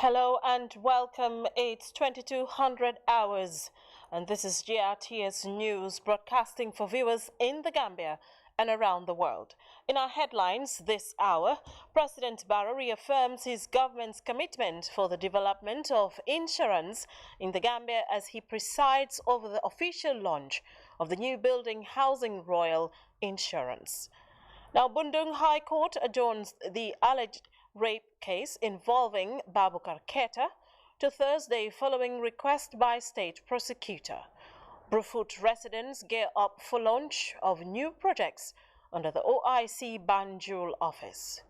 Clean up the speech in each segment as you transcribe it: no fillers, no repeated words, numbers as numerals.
Hello and welcome. It's 2200 hours and this is GRTS News broadcasting for viewers in the Gambia and around the world. In our headlines this hour, President Barrow reaffirms his government's commitment for the development of insurance in the Gambia as he presides over the official launch of the new building housing Royal Insurance. Now, Bundung High Court adjourns the alleged rape case involving Babukar Keita to Thursday following request by state prosecutor. Brufut residents gear up for launch of new projects under the OIC Banjul office.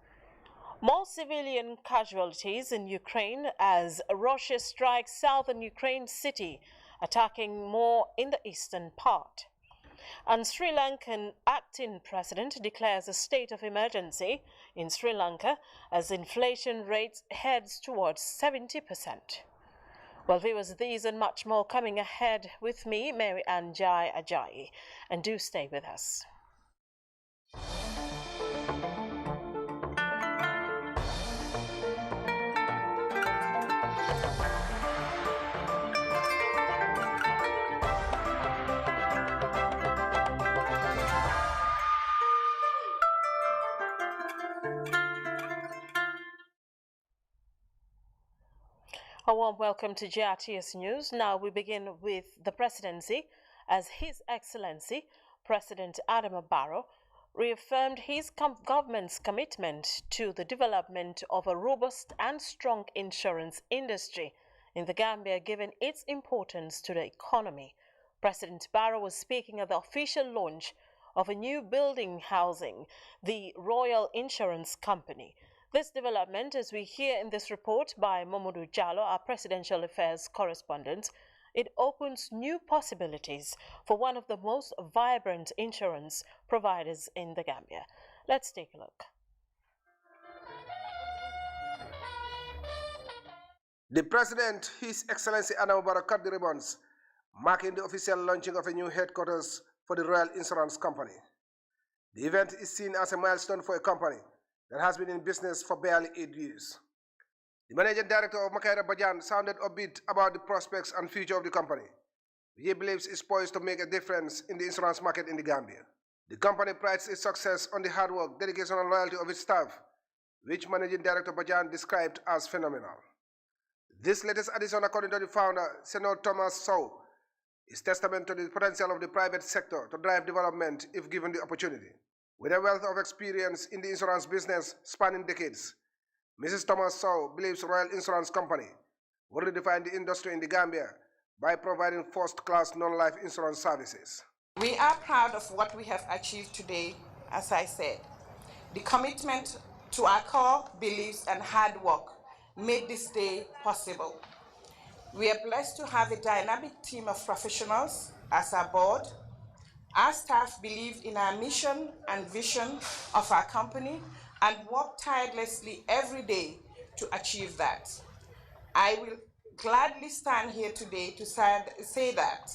More civilian casualties in Ukraine as Russia strikes southern Ukraine city, attacking more in the eastern part. And Sri Lankan acting president declares a state of emergency in Sri Lanka as inflation rate heads towards 70%. Well, viewers, these and much more coming ahead with me, Mary Ann Jai Ajayi, and do stay with us. A warm welcome to GRTS News. Now we begin with the presidency as His Excellency President Adama Barrow reaffirmed his government's commitment to the development of a robust and strong insurance industry in the Gambia given its importance to the economy. President Barrow was speaking at the official launch of a new building housing the Royal Insurance Company. This development, as we hear in this report by Mamadou Jallo, our Presidential Affairs correspondent, it opens new possibilities for one of the most vibrant insurance providers in the Gambia. Let's take a look. The President, His Excellency Adama Barrow, cut the ribbons, marking the official launching of a new headquarters for the Royal Insurance Company. The event is seen as a milestone for a company that has been in business for barely 8 years. The Managing Director of Makaira Bajan sounded upbeat about the prospects and future of the company, which he believes is poised to make a difference in the insurance market in the Gambia. The company prides its success on the hard work, dedication and loyalty of its staff, which Managing Director Bajan described as phenomenal. This latest addition, according to the founder, Senator Thomas Sow, is testament to the potential of the private sector to drive development if given the opportunity. With a wealth of experience in the insurance business spanning decades, Mrs. Thomas Sow believes Royal Insurance Company will redefine the industry in the Gambia by providing first-class non-life insurance services. We are proud of what we have achieved today, as I said. The commitment to our core beliefs and hard work made this day possible. We are blessed to have a dynamic team of professionals as our board. Our staff believed in our mission and vision of our company and worked tirelessly every day to achieve that. I will gladly stand here today to say that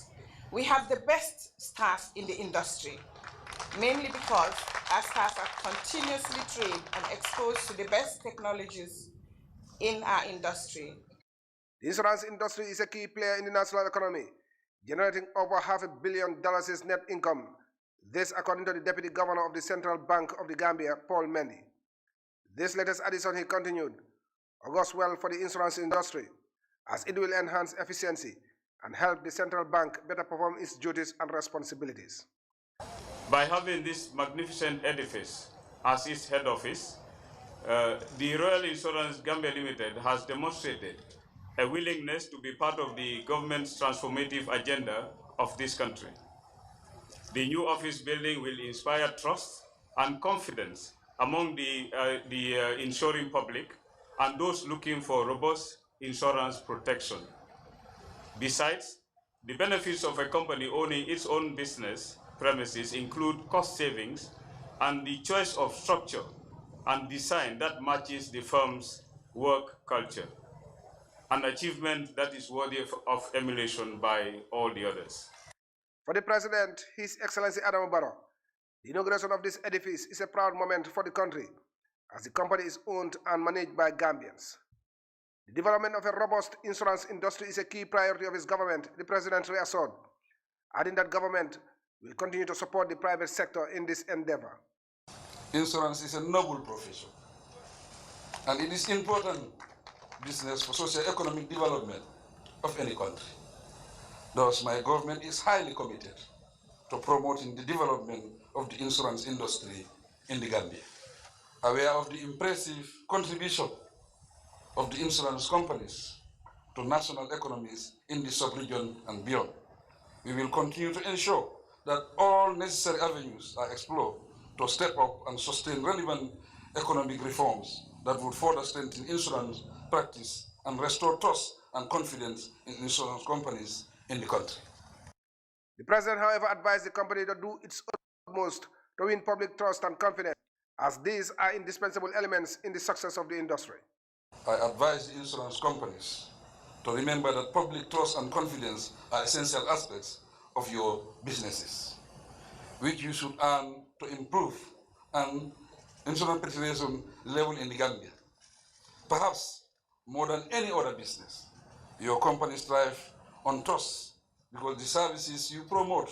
we have the best staff in the industry, mainly because our staff are continuously trained and exposed to the best technologies in our industry. The insurance industry is a key player in the national economy, generating over $500 million net income. This according to the Deputy Governor of the Central Bank of the Gambia, Paul Mendy. This latest addition, he continued, augurs well for the insurance industry, as it will enhance efficiency and help the Central Bank better perform its duties and responsibilities. By having this magnificent edifice as its head office, the Royal Insurance Gambia Limited has demonstrated a willingness to be part of the government's transformative agenda of this country. The new office building will inspire trust and confidence among the insuring public and those looking for robust insurance protection. Besides, the benefits of a company owning its own business premises include cost savings and the choice of structure and design that matches the firm's work culture, an achievement that is worthy of emulation by all the others. For the President, His Excellency Adama Barrow, the inauguration of this edifice is a proud moment for the country, as the company is owned and managed by Gambians. The development of a robust insurance industry is a key priority of his government, the President reassured, adding that government will continue to support the private sector in this endeavor. Insurance is a noble profession, and it is important business for socio-economic development of any country. Thus, my government is highly committed to promoting the development of the insurance industry in the Gambia. Aware of the impressive contribution of the insurance companies to national economies in the sub-region and beyond, we will continue to ensure that all necessary avenues are explored to step up and sustain relevant economic reforms that would further strengthen insurance practice and restore trust and confidence in insurance companies in the country. The President, however, advised the company to do its utmost to win public trust and confidence, as these are indispensable elements in the success of the industry. I advise the insurance companies to remember that public trust and confidence are essential aspects of your businesses, which you should earn to improve an insurance penetration level in the Gambia. Perhaps more than any other business, your company strives on trust because the services you promote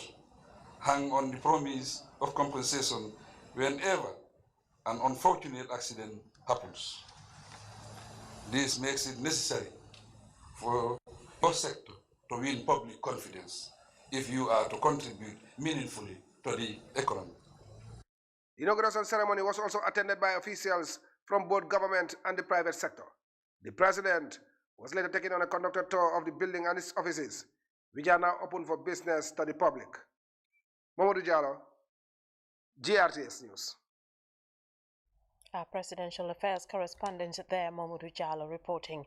hang on the promise of compensation whenever an unfortunate accident happens. This makes it necessary for your sector to win public confidence if you are to contribute meaningfully to the economy. The inauguration ceremony was also attended by officials from both government and the private sector. The President was later taken on a conducted tour of the building and its offices, which are now open for business to the public. Mamadou Diallo, GRTS News. Our Presidential Affairs correspondent there, Mamadou Diallo, reporting.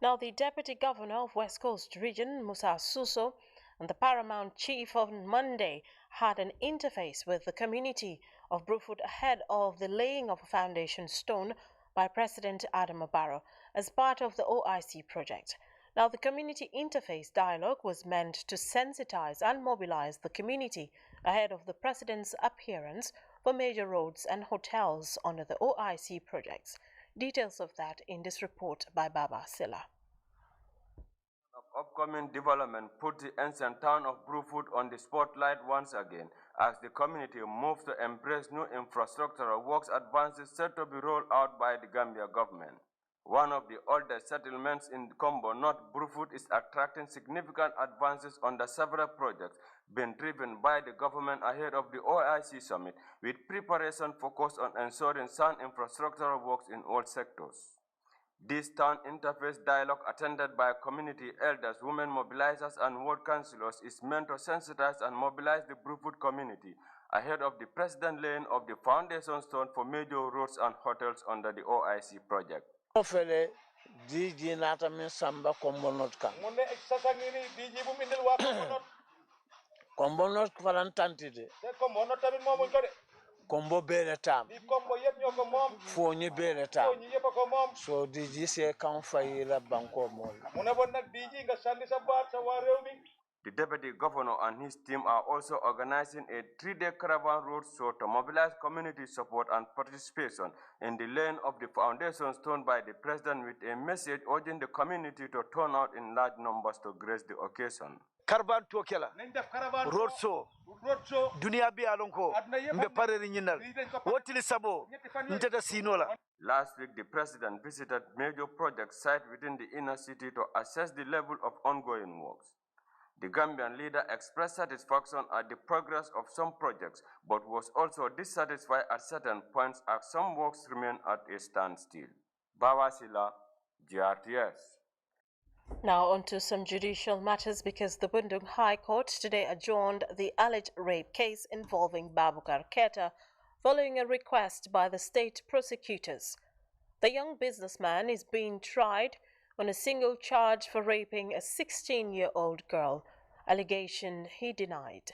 Now, the Deputy Governor of West Coast Region, Musa Suso, and the Paramount Chief on Monday had an interface with the community of Brufut ahead of the laying of a foundation stone by President Adama Barrow as part of the OIC project. Now, the community interface dialogue was meant to sensitize and mobilize the community ahead of the President's appearance for major roads and hotels under the OIC projects. Details of that in this report by Baba Silla. Upcoming development put the ancient town of Brufut on the spotlight once again as the community moves to embrace new infrastructural works advances set to be rolled out by the Gambia government. One of the oldest settlements in Combo North, Brufut, is attracting significant advances under several projects being driven by the government ahead of the OIC summit, with preparation focused on ensuring sound infrastructural works in all sectors. This town interface dialogue, attended by community elders, women mobilizers, and ward councillors, is meant to sensitize and mobilize the Brufut community ahead of the President laying of the foundation stone for major roads and hotels under the OIC project. Kombonot falantantide. Kombonot tamit momul ko de. Kombo bele tam. Di kombo yep ñoko mom. Foñi bele tam. Foñi yep ko mom. So di se kan fayila banko mol. Muna bon nak di nga sandi sa baat sa wa rew mi. The Deputy Governor and his team are also organizing a 3-day caravan road show to mobilize community support and participation in the laying of the foundation stone by the President, with a message urging the community to turn out in large numbers to grace the occasion. Caravan to kela. Road show. Dunia bi alonko. Mbe pareri nyinal. Wotili sabo. Nteta sinola. Last week, the President visited major project sites within the inner city to assess the level of ongoing works. The Gambian leader expressed satisfaction at the progress of some projects, but was also dissatisfied at certain points as some works remain at a standstill. Bawasila, GRTS. Now on to some judicial matters, because the Bundung High Court today adjourned the alleged rape case involving Babukar Keta following a request by the state prosecutors. The young businessman is being tried on a single charge for raping a 16-year-old girl, allegation he denied.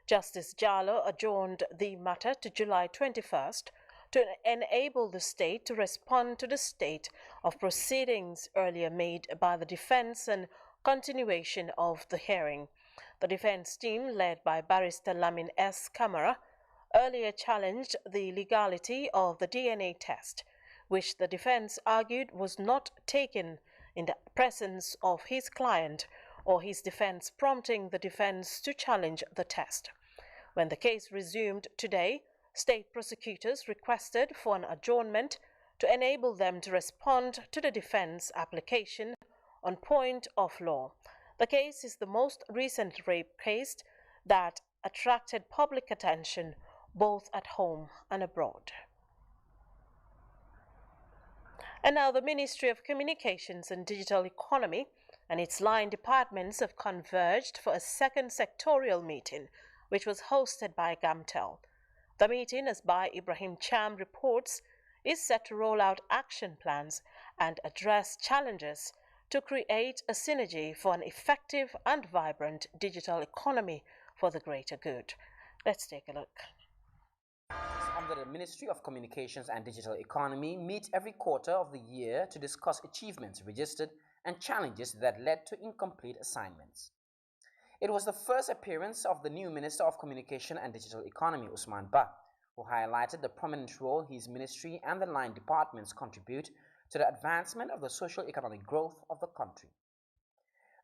Justice Jallo adjourned the matter to July 21st to enable the state to respond to the state of proceedings earlier made by the defense and continuation of the hearing. The defense team, led by Barrister Lamin S. Kamara, earlier challenged the legality of the DNA test, which the defense argued was not taken in the presence of his client or his defense, prompting the defense to challenge the test. When the case resumed today, state prosecutors requested for an adjournment to enable them to respond to the defense application on point of law. The case is the most recent rape case that attracted public attention both at home and abroad. And now the Ministry of Communications and Digital Economy and its line departments have converged for a second sectorial meeting, which was hosted by Gamtel. The meeting, as by Ibrahim Cham reports, is set to roll out action plans and address challenges to create a synergy for an effective and vibrant digital economy for the greater good. Let's take a look. Under the Ministry of Communications and Digital Economy meet every quarter of the year to discuss achievements registered and challenges that led to incomplete assignments. It was the first appearance of the new Minister of Communication and Digital Economy, Usman Ba, who highlighted the prominent role his ministry and the line departments contribute to the advancement of the socio-economic growth of the country.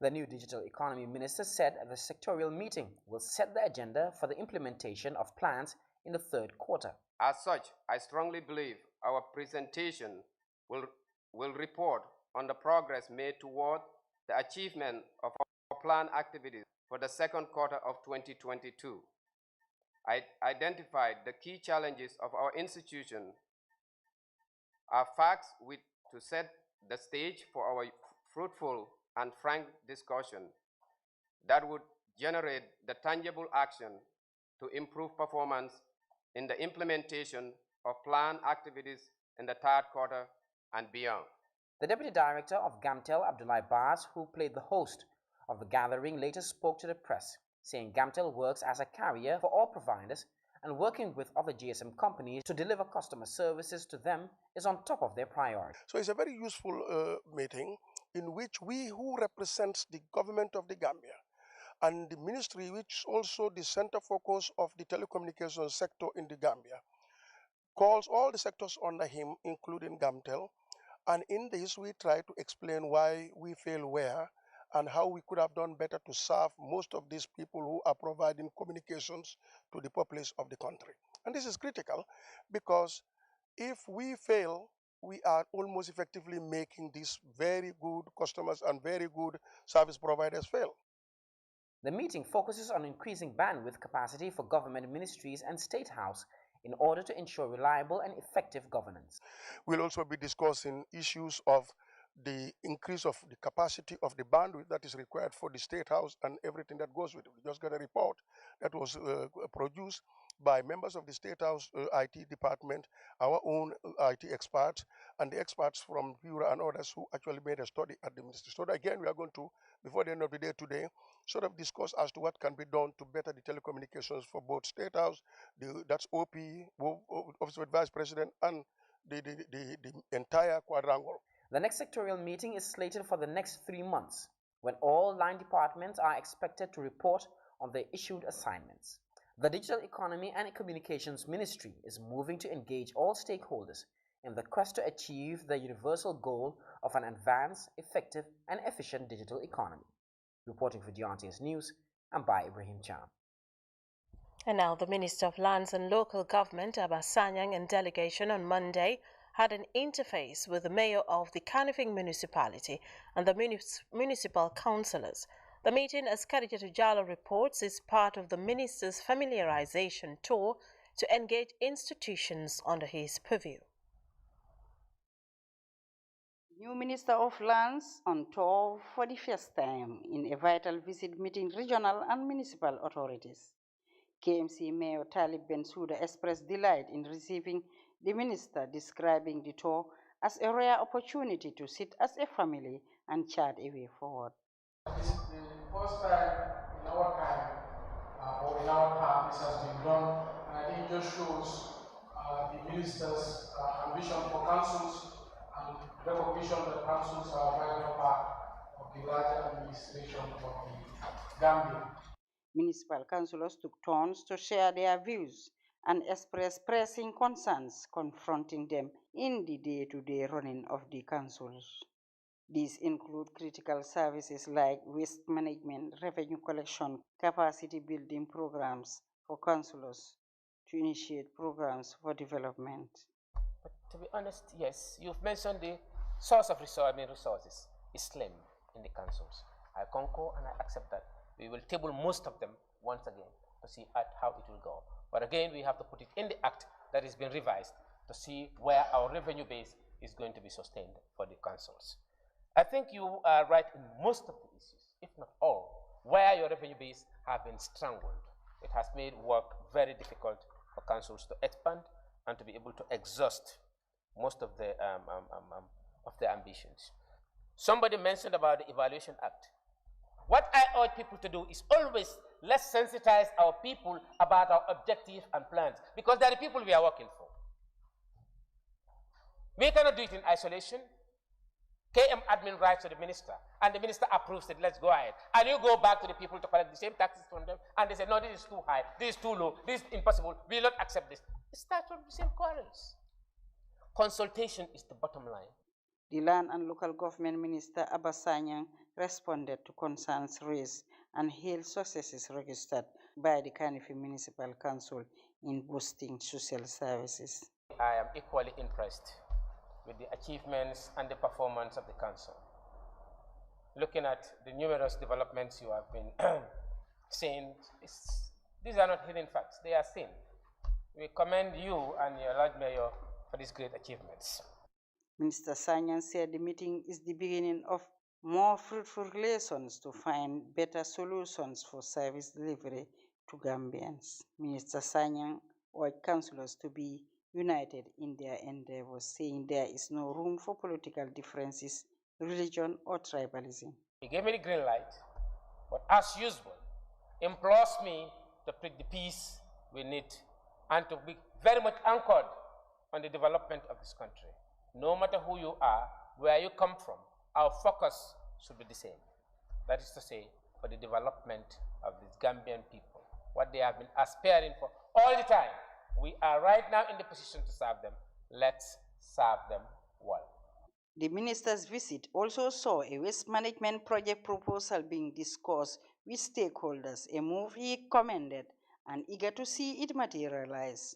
The new Digital Economy Minister said the sectorial meeting will set the agenda for the implementation of plans in the third quarter. As such, I strongly believe our presentation will report on the progress made toward the achievement of our planned activities for the second quarter of 2022. I identified the key challenges of our institution are facts to set the stage for our fruitful and frank discussion that would generate the tangible action to improve performance in the implementation of planned activities in the third quarter and beyond. The Deputy Director of Gamtel, Abdullah Baz, who played the host of the gathering, later spoke to the press, saying Gamtel works as a carrier for all providers and working with other GSM companies to deliver customer services to them is on top of their priority. So it's a very useful meeting in which we who represents the government of the Gambia and the ministry, which is also the center focus of the telecommunications sector in the Gambia, calls all the sectors under him, including Gamtel. And in this, we try to explain why we fail where and how we could have done better to serve most of these people who are providing communications to the populace of the country. And this is critical because if we fail, we are almost effectively making these very good customers and very good service providers fail. The meeting focuses on increasing bandwidth capacity for government ministries and State House in order to ensure reliable and effective governance. We'll also be discussing issues of the increase of the capacity of the bandwidth that is required for the State House and everything that goes with it. We just got a report that was produced by members of the State House IT department, our own IT experts, and the experts from Bureau and others who actually made a study at the ministry. So again, we are going to, before the end of the day today, sort of discuss as to what can be done to better the telecommunications for both State House, that's OP, Office of Vice President, and the entire quadrangle. The next sectorial meeting is slated for the next 3 months, when all line departments are expected to report on their issued assignments. The Digital Economy and Communications Ministry is moving to engage all stakeholders in the quest to achieve the universal goal of an advanced, effective, and efficient digital economy. Reporting for GRTS News, I'm by Ibrahim Cham. And now the Minister of Lands and Local Government, Abbas Sanyang, and delegation on Monday had an interface with the mayor of the Kanifing municipality and the municipal councillors. The meeting, as Khadija Tujalo reports, is part of the minister's familiarization tour to engage institutions under his purview. New Minister of Lands on tour for the first time in a vital visit meeting regional and municipal authorities. KMC Mayor Talib Bensouda expressed delight in receiving the minister, describing the tour as a rare opportunity to sit as a family and chart a way forward. This is the first time in our time, or in our time, this has been done, and I think it just shows the minister's ambition for councils and recognition that councils are a vital part of the larger administration of the Gambia. Municipal councillors took turns to share their views and express pressing concerns confronting them in the day-to-day running of the councils. These include critical services like waste management, revenue collection, capacity building programs for councillors to initiate programs for development. But to be honest, yes, you've mentioned the source of resources is slim in the councils. I concur and I accept that. We will table most of them once again to see how it will go. But again, we have to put it in the act that is being revised to see where our revenue base is going to be sustained for the councils. I think you are right in most of the issues, if not all, where your revenue base have been strangled. It has made work very difficult for councils to expand and to be able to exhaust most of their ambitions. Somebody mentioned about the Evaluation Act. What I urge people to do is always let's sensitize our people about our objectives and plans, because they're the people we are working for. We cannot do it in isolation. KM admin writes to the minister, and the minister approves it, let's go ahead. And you go back to the people to collect the same taxes from them, and they say, no, this is too high, this is too low, this is impossible, we will not accept this. It starts from the same quarrels. Consultation is the bottom line. The Land and Local Government Minister Abasanyang responded to concerns raised and hailed successes registered by the Kanifi Municipal Council in boosting social services. I am equally impressed with the achievements and the performance of the council. Looking at the numerous developments you have been seeing, these are not hidden facts, they are seen. We commend you and your Lord Mayor for these great achievements. Minister Sanyan said the meeting is the beginning of more fruitful relations to find better solutions for service delivery to Gambians. Minister Sanyan urged councillors to be united in their endeavors, saying there is no room for political differences, religion, or tribalism. He gave me the green light, but as usual, implores me to pick the peace we need and to be very much anchored on the development of this country. No matter who you are, where you come from, our focus should be the same. That is to say, for the development of the Gambian people, what they have been aspiring for all the time. We are right now in the position to serve them. Let's serve them well. The minister's visit also saw a waste management project proposal being discussed with stakeholders, a move he commended and eager to see it materialize.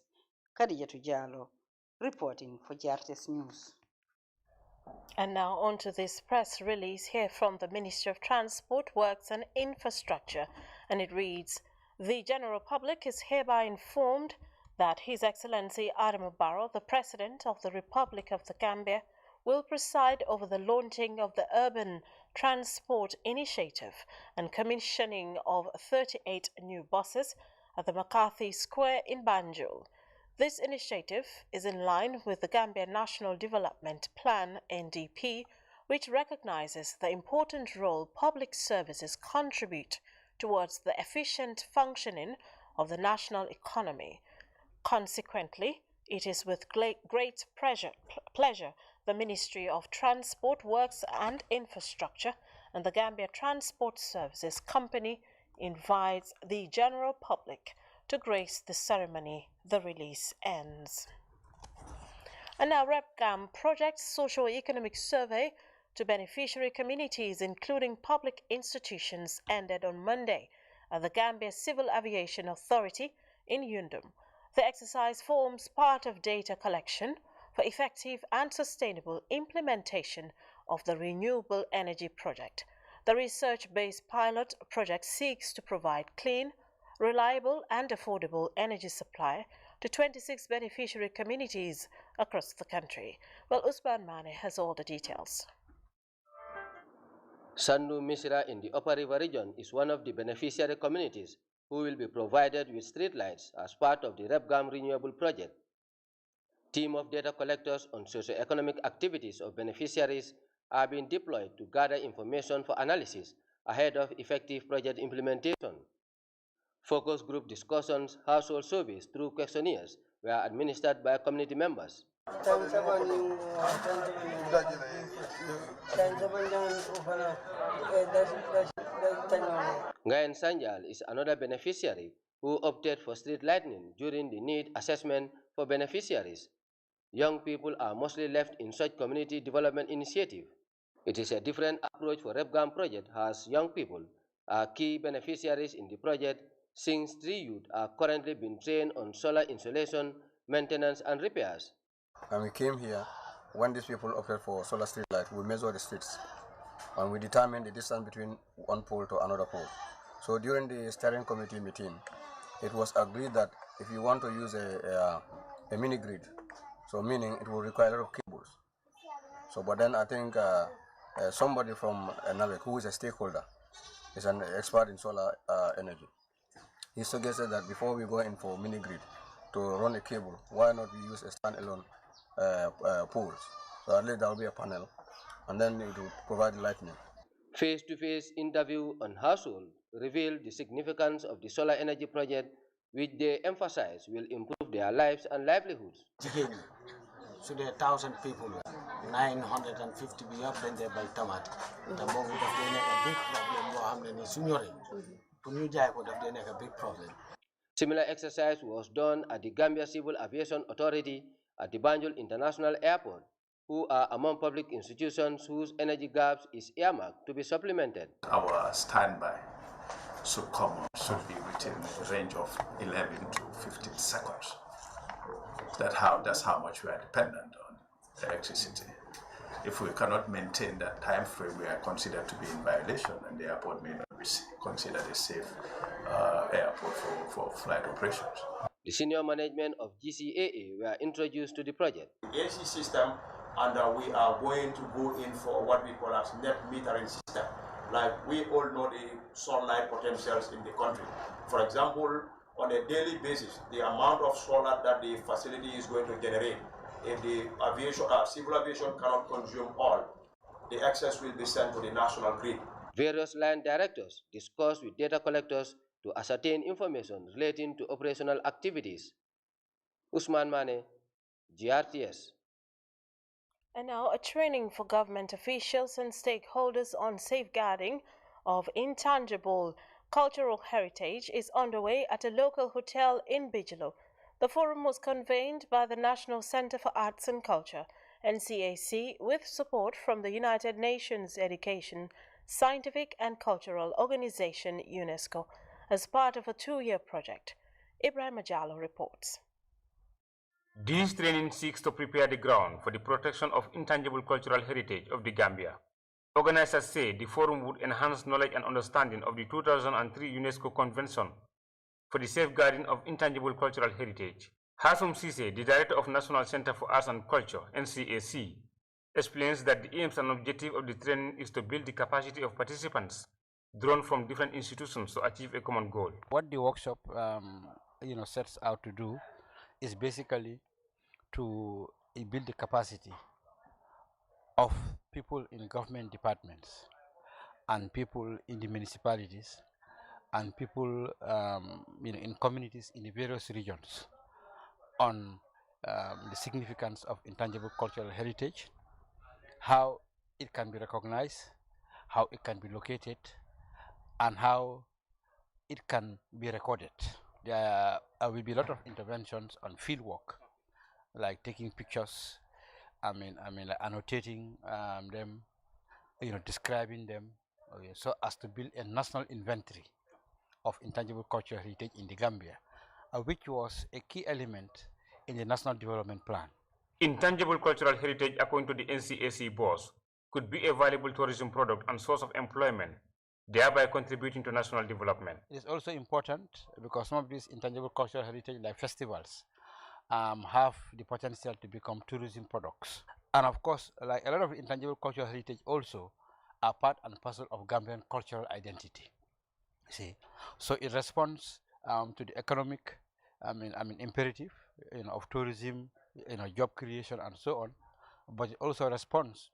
Khadijatu Jallow, reporting for GRTS News. And now on to this press release here from the Ministry of Transport, Works and Infrastructure, and it reads, "The general public is hereby informed that His Excellency Adama Barrow, the President of the Republic of the Gambia, will preside over the launching of the Urban Transport Initiative and commissioning of 38 new buses at the McCarthy Square in Banjul. This initiative is in line with the Gambia National Development Plan, NDP, which recognizes the important role public services contribute towards the efficient functioning of the national economy. Consequently, it is with great pleasure the Ministry of Transport, Works and Infrastructure and the Gambia Transport Services Company invites the general public to grace the ceremony. The release ends. And now RepGam projects socio-economic survey to beneficiary communities, including public institutions, ended on Monday at the Gambia Civil Aviation Authority in Yundum. The exercise forms part of data collection for effective and sustainable implementation of the renewable energy project. The research-based pilot project seeks to provide clean, reliable and affordable energy supply to 26 beneficiary communities across the country. Well, Usman Mane has all the details. Sandu Misra in the Upper River region is one of the beneficiary communities who will be provided with streetlights as part of the RepGam Renewable Project. Team of data collectors on socio-economic activities of beneficiaries are being deployed to gather information for analysis ahead of effective project implementation. Focus group discussions, household surveys through questionnaires were administered by community members. Ngayan Sanjal is another beneficiary who opted for street lighting during the need assessment for beneficiaries. Young people are mostly left in such community development initiative. It is a different approach for RepGam project as young people are key beneficiaries in the project since 3 youth are currently being trained on solar installation, maintenance and repairs. And we came here when these people opted for solar street light. We measured the streets and we determined the distance between one pole to another pole. So during the steering committee meeting, it was agreed that if you want to use a mini grid, so meaning it will require a lot of cables. So, but then I think somebody from NAVEC, who is a stakeholder, is an expert in solar energy. He suggested that before we go in for mini grid to run a cable, why not we use a standalone poles? So at least there will be a panel, and then it will provide lightning. Face-to-face interview on household revealed the significance of the solar energy project, which they emphasize will improve their lives and livelihoods. So there are 1,000 people, 950 be up then they by tomato. The more would have been a big problem, more than senior. New Jack would have been a big problem. Similar exercise was done at the Gambia Civil Aviation Authority at the Banjul International Airport, who are among public institutions whose energy gaps is earmarked to be supplemented. Our standby should be within the range of 11 to 15 seconds. That's how much we are dependent on electricity. If we cannot maintain that time frame, we are considered to be in violation, and the airport may not be considered a safe airport for flight operations. The senior management of GCAA were introduced to the project. AC system, and we are going to go in for what we call as net metering system. Like we all know the sunlight potentials in the country. For example, on a daily basis, the amount of solar that the facility is going to generate, if the civil aviation cannot consume all, the excess will be sent to the national grid. Various line directors discussed with data collectors to ascertain information relating to operational activities. Usman Mane, GRTS. And now a training for government officials and stakeholders on safeguarding of intangible cultural heritage is underway at a local hotel in Bigelow. The forum was convened by the National Center for Arts and Culture, NCAC, with support from the United Nations Education, Scientific and Cultural Organization, UNESCO, as part of a 2-year project. Ibrahim Ajalo reports. This training seeks to prepare the ground for the protection of intangible cultural heritage of the Gambia. Organizers say the forum would enhance knowledge and understanding of the 2003 UNESCO Convention for the safeguarding of intangible cultural heritage. Hasum Sise, the Director of National Center for Arts and Culture, NCAC, explains that the aims and objective of the training is to build the capacity of participants drawn from different institutions to achieve a common goal. What the workshop sets out to do is basically to build the capacity of people in government departments and people in the municipalities and people in communities in the various regions on the significance of intangible cultural heritage, how it can be recognized, how it can be located, and how it can be recorded. There will be a lot of interventions on field work, like taking pictures, like annotating them, describing them, so as to build a national inventory of intangible cultural heritage in the Gambia, which was a key element in the National Development Plan. Intangible cultural heritage, according to the NCAC boss, could be a valuable tourism product and source of employment, thereby contributing to national development. It is also important because some of these intangible cultural heritage, like festivals, have the potential to become tourism products. And of course, like a lot of intangible cultural heritage also are part and parcel of Gambian cultural identity. See, so it responds to the economic, imperative, of tourism, job creation and so on, but it also responds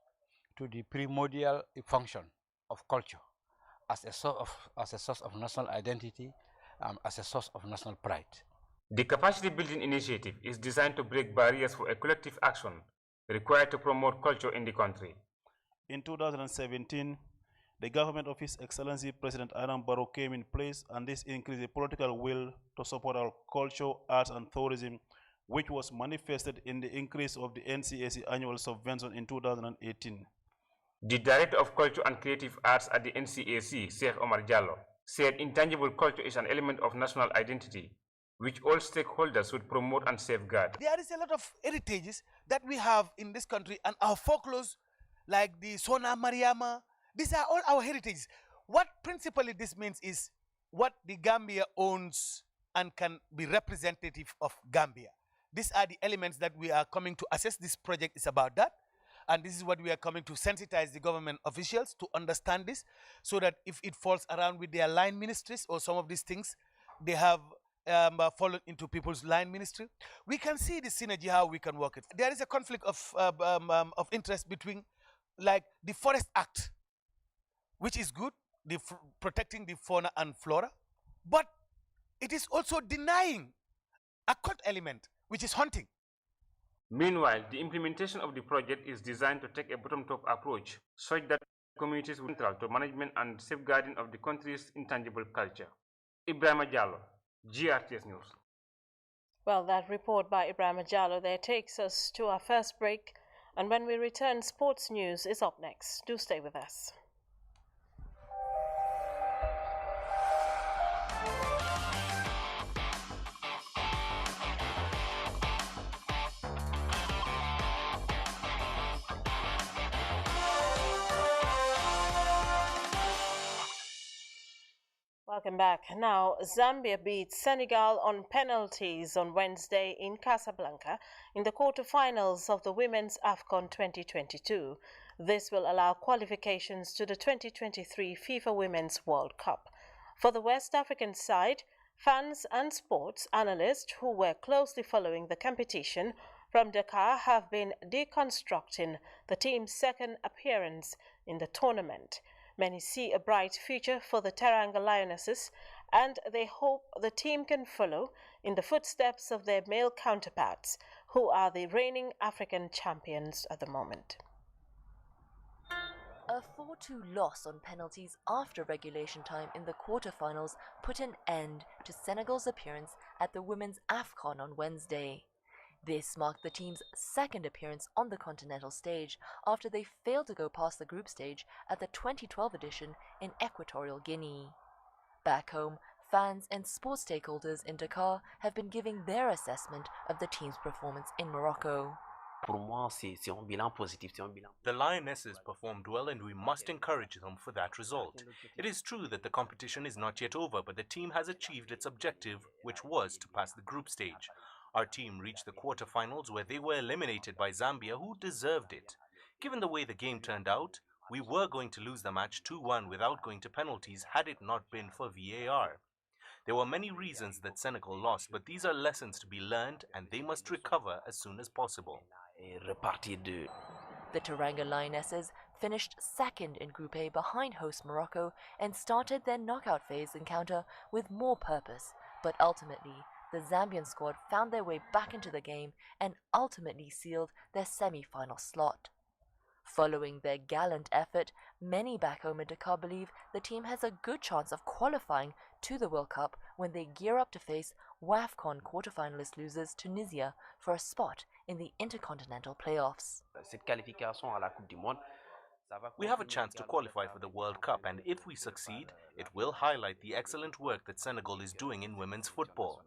to the primordial function of culture as a source of national identity, as a source of national pride. The capacity building initiative is designed to break barriers for a collective action required to promote culture in the country. In 2017, the government of His Excellency President Adam Barrow came in place, and this increased the political will to support our culture, arts and tourism, which was manifested in the increase of the NCAC annual subvention in 2018. The Director of Culture and Creative Arts at the NCAC, Sheikh Omar Jallo, said intangible culture is an element of national identity, which all stakeholders should promote and safeguard. There is a lot of heritages that we have in this country, and our folklores, like the Sona Mariama, these are all our heritages. What principally this means is what the Gambia owns and can be representative of Gambia. These are the elements that we are coming to assess. This project is about that. And this is what we are coming to sensitize the government officials to understand this, so that if it falls around with their line ministries or some of these things, they have fallen into people's line ministry, we can see the synergy, how we can work it. There is a conflict of interest between, like, the Forest Act, which is good, protecting the fauna and flora, but it is also denying a cult element, which is hunting. Meanwhile, the implementation of the project is designed to take a bottom-up approach, such that communities will be central to management and safeguarding of the country's intangible culture. Ibrahim Jallo, GRTS News. Well, that report by Ibrahim Jallo there takes us to our first break, and when we return, sports news is up next. Do stay with us. Welcome back. Now, Zambia beat Senegal on penalties on Wednesday in Casablanca in the quarterfinals of the Women's AFCON 2022. This will allow qualifications to the 2023 FIFA Women's World Cup. For the West African side, fans and sports analysts who were closely following the competition from Dakar have been deconstructing the team's second appearance in the tournament. Many see a bright future for the Teranga Lionesses, and they hope the team can follow in the footsteps of their male counterparts, who are the reigning African champions at the moment. A 4-2 loss on penalties after regulation time in the quarterfinals put an end to Senegal's appearance at the Women's AFCON on Wednesday. This marked the team's second appearance on the continental stage after they failed to go past the group stage at the 2012 edition in Equatorial Guinea. Back home, fans and sports stakeholders in Dakar have been giving their assessment of the team's performance in Morocco. The Lionesses performed well, and we must encourage them for that result. It is true that the competition is not yet over, but the team has achieved its objective, which was to pass the group stage. Our team reached the quarterfinals where they were eliminated by Zambia, who deserved it. Given the way the game turned out, we were going to lose the match 2-1 without going to penalties had it not been for VAR. There were many reasons that Senegal lost, but these are lessons to be learned and they must recover as soon as possible. The Teranga Lionesses finished second in Group A behind host Morocco and started their knockout phase encounter with more purpose, but ultimately the Zambian squad found their way back into the game and ultimately sealed their semi-final slot. Following their gallant effort, many back home in Dakar believe the team has a good chance of qualifying to the World Cup when they gear up to face WAFCON quarterfinalist losers Tunisia for a spot in the Intercontinental Playoffs. We have a chance to qualify for the World Cup, and if we succeed, it will highlight the excellent work that Senegal is doing in women's football.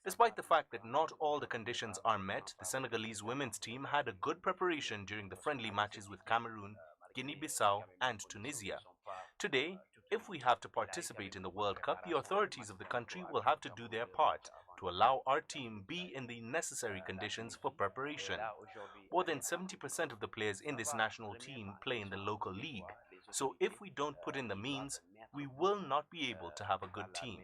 Despite the fact that not all the conditions are met, the Senegalese women's team had a good preparation during the friendly matches with Cameroon, Guinea-Bissau and Tunisia. Today, if we have to participate in the World Cup, the authorities of the country will have to do their part to allow our team be in the necessary conditions for preparation. More than 70% of the players in this national team play in the local league. So if we don't put in the means, we will not be able to have a good team.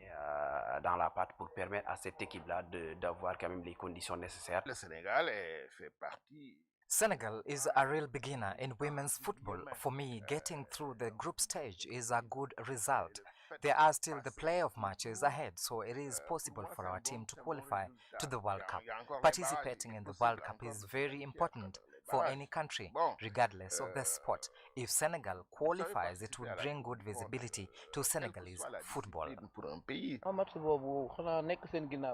Senegal is a real beginner in women's football. For me, getting through the group stage is a good result. There are still the playoff matches ahead, so it is possible for our team to qualify to the World Cup. Participating in the World Cup is very important for any country, regardless of the sport. If Senegal qualifies, it would bring good visibility to Senegalese football.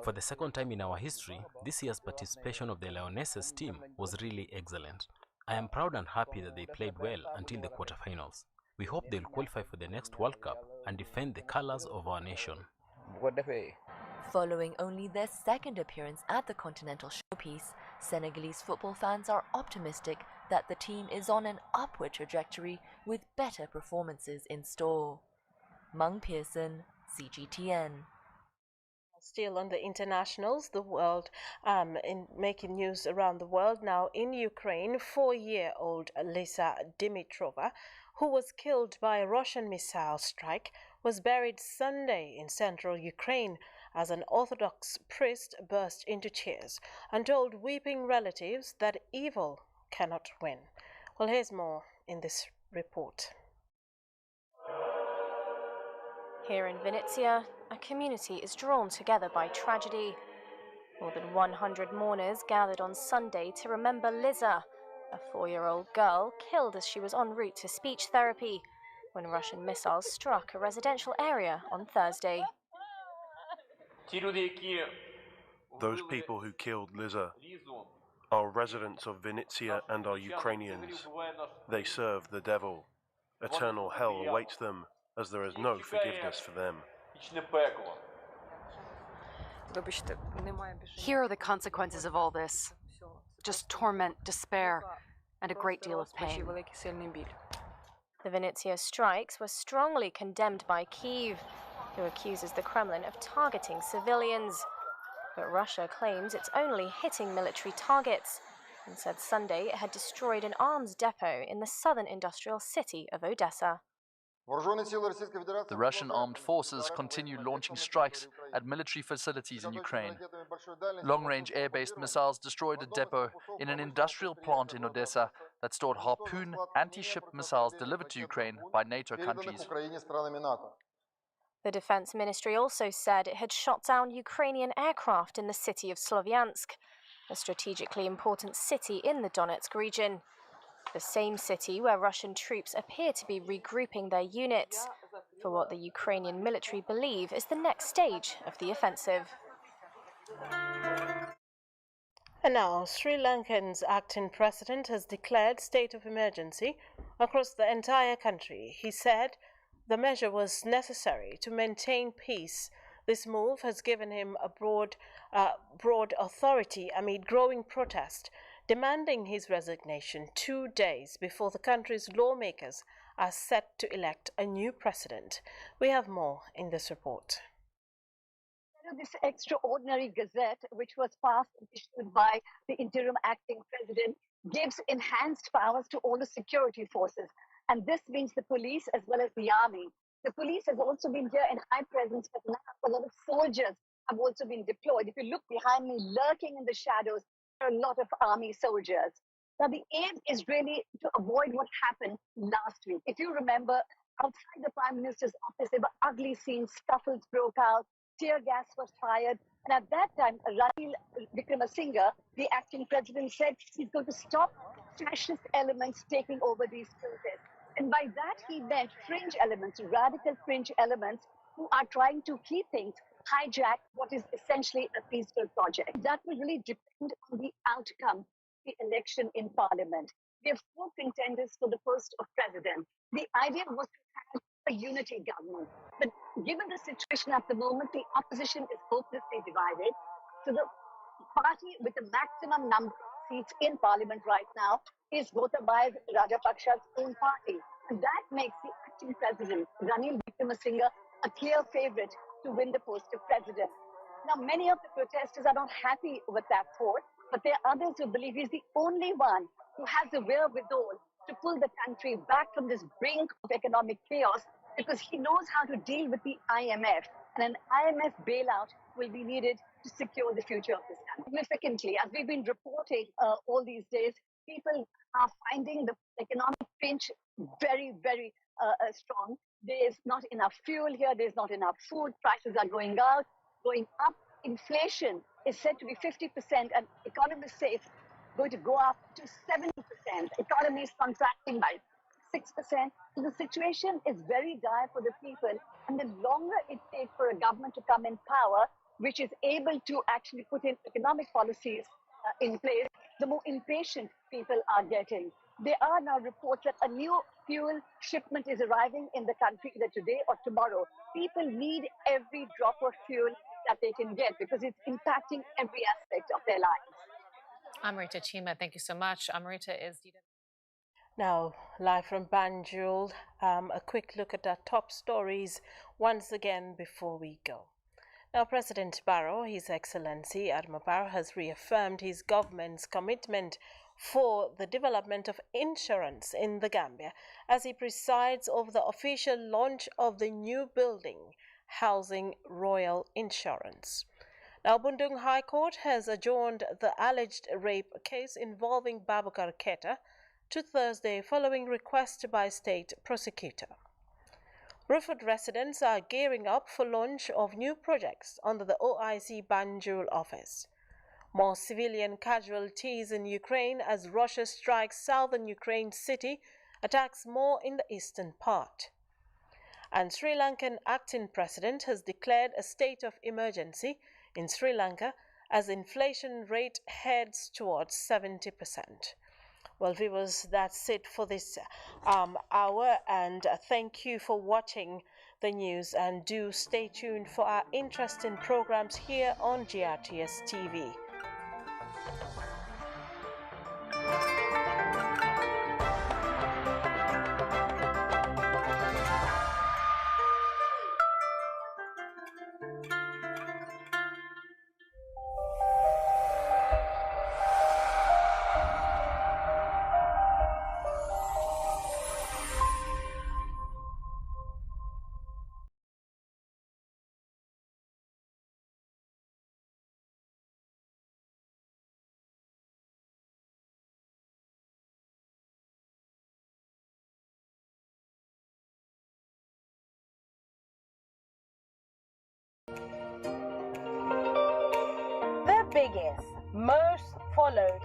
For the second time in our history, this year's participation of the Lionesses team was really excellent. I am proud and happy that they played well until the quarterfinals. We hope they'll qualify for the next World Cup and defend the colors of our nation. Following only their second appearance at the Continental Showpiece, Senegalese football fans are optimistic that the team is on an upward trajectory with better performances in store. Mung Pearson, CGTN. Still on the internationals, the world in making news around the world now. In Ukraine, 4-year-old Lisa Dimitrova, who was killed by a Russian missile strike, was buried Sunday in central Ukraine as an Orthodox priest burst into tears and told weeping relatives that evil cannot win. Well, here's more in this report. Here in Venezia, a community is drawn together by tragedy. More than 100 mourners gathered on Sunday to remember Liza, a 4-year-old girl killed as she was en route to speech therapy when Russian missiles struck a residential area on Thursday. Those people who killed Liza are residents of Venezia and are Ukrainians. They serve the devil. Eternal hell awaits them, as there is no forgiveness for them. Here are the consequences of all this. Just torment, despair, and a great deal of pain. The Venezia strikes were strongly condemned by Kyiv, who accuses the Kremlin of targeting civilians. But Russia claims it's only hitting military targets and said Sunday it had destroyed an arms depot in the southern industrial city of Odessa. The Russian armed forces continue launching strikes at military facilities in Ukraine. Long-range air-based missiles destroyed a depot in an industrial plant in Odessa that stored Harpoon anti-ship missiles delivered to Ukraine by NATO countries. The Defense Ministry also said it had shot down Ukrainian aircraft in the city of Slovyansk, a strategically important city in the Donetsk region. The same city where Russian troops appear to be regrouping their units for what the Ukrainian military believe is the next stage of the offensive. And now, Sri Lankan's acting president has declared state of emergency across the entire country. He said the measure was necessary to maintain peace. This move has given him a broad authority amid growing protest, demanding his resignation 2 days before the country's lawmakers are set to elect a new president. We have more in this report. This extraordinary gazette, which was passed and issued by the interim acting president, gives enhanced powers to all the security forces. And this means the police as well as the army. The police has also been here in high presence, but now a lot of soldiers have also been deployed. If you look behind me, lurking in the shadows, there are a lot of army soldiers. Now, the aim is really to avoid what happened last week. If you remember, outside the Prime Minister's office, there were ugly scenes, scuffles broke out, tear gas was fired. And at that time, Ranil Wickremesinghe, the acting president, said he's going to stop fascist elements taking over these protests. And by that, he meant fringe elements, radical fringe elements who are trying to keep things hijack what is essentially a peaceful project. That will really depend on the outcome of the election in parliament. We have 4 contenders for the post of president. The idea was to have a unity government. But given the situation at the moment, the opposition is hopelessly divided. So the party with the maximum number of seats in parliament right now is Gotabaya Rajapaksa's own party. And that makes the acting president, Ranil Wickremesinghe, a clear favorite to win the post of president. Now, many of the protesters are not happy with that vote, but there are others who believe he's the only one who has the wherewithal to pull the country back from this brink of economic chaos, because he knows how to deal with the IMF. And an IMF bailout will be needed to secure the future of this country. Significantly, as we've been reporting all these days, people are finding the economic pinch very, very strong. There's not enough fuel here. There's not enough food. Prices are going up. Inflation is said to be 50%, and economists say it's going to go up to 70%. Economy is contracting by 6%. So the situation is very dire for the people. And the longer it takes for a government to come in power, which is able to actually put in economic policies in place, the more impatient people are getting. There are now reports that a new fuel shipment is arriving in the country either today or tomorrow. People need every drop of fuel that they can get because it's impacting every aspect of their lives. Amrita Chima, thank you so much. Amrita is... Now, live from Banjul, a quick look at our top stories once again before we go. Now, President Barrow, His Excellency Adama Barrow, has reaffirmed his government's commitment for the development of insurance in the Gambia as he presides over the official launch of the new building housing Royal Insurance. Now, Bundung High Court has adjourned the alleged rape case involving Babukar Keita to Thursday following request by state prosecutor. Bruford residents are gearing up for launch of new projects under the OIC Banjul office. More civilian casualties in Ukraine as Russia strikes southern Ukraine city, attacks more in the eastern part. And Sri Lankan acting president has declared a state of emergency in Sri Lanka as inflation rate heads towards 70%. Well, viewers, that's it for this hour, and thank you for watching the news, and do stay tuned for our interesting programs here on GRTS TV. The biggest, most followed